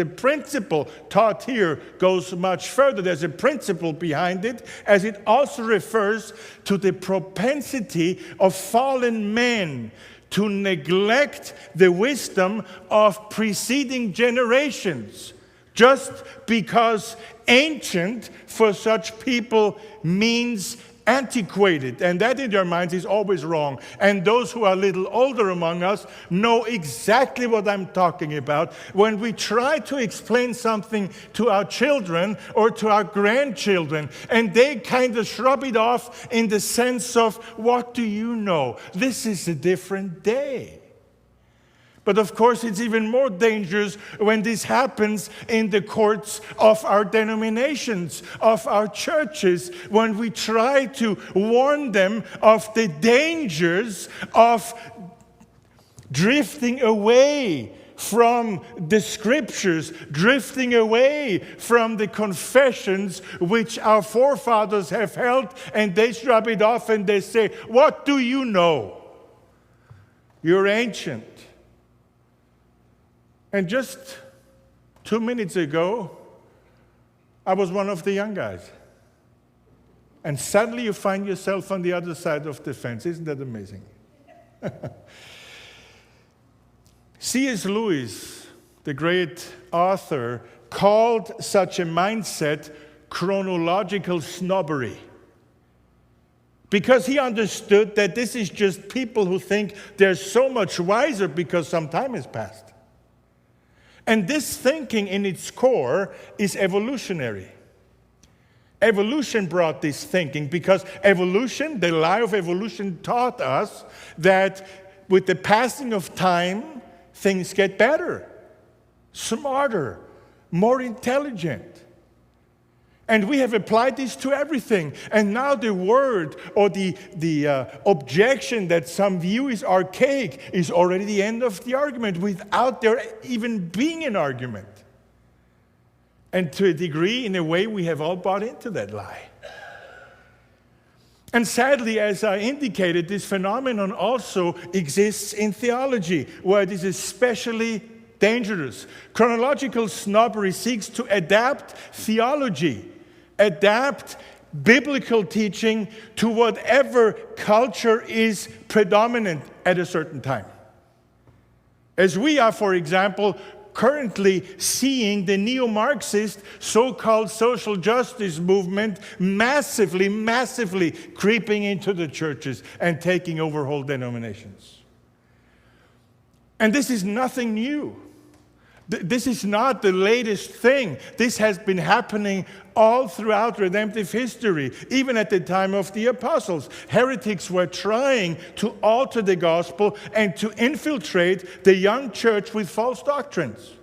The principle taught here goes much further. There's a principle behind it, as it also refers to the propensity of fallen men to neglect the wisdom of preceding generations, just because ancient for such people means antiquated, and that in their minds is always wrong. And those who are a little older among us know exactly what I'm talking about. When we try to explain something to our children or to our grandchildren, and they kind of shrug it off in the sense of, what do you know? This is a different day. But of course, it's even more dangerous when this happens in the courts of our denominations, of our churches, when we try to warn them of the dangers of drifting away from the scriptures, drifting away from the confessions which our forefathers have held, and they shrug it off and they say, what do you know? You're ancient. And just 2 minutes ago, I was one of the young guys. And suddenly you find yourself on the other side of the fence. Isn't that amazing? C.S. Lewis, the great author, called such a mindset chronological snobbery. Because he understood that this is just people who think they're so much wiser because some time has passed. And this thinking in its core is evolutionary. Evolution brought this thinking because evolution, the lie of evolution, taught us that with the passing of time, things get better, smarter, more intelligent. And we have applied this to everything. And now the word or the objection that some view is archaic is already the end of the argument without there even being an argument. And to a degree, in a way, we have all bought into that lie. And sadly, as I indicated, this phenomenon also exists in theology, where it is especially dangerous. Chronological snobbery seeks to adapt theology, adapt biblical teaching to whatever culture is predominant at a certain time. As we are, for example, currently seeing the neo-Marxist so-called social justice movement massively creeping into the churches and taking over whole denominations. And this is nothing new. This is not the latest thing. This has been happening all throughout redemptive history, even at the time of the apostles. Heretics were trying to alter the gospel and to infiltrate the young church with false doctrines.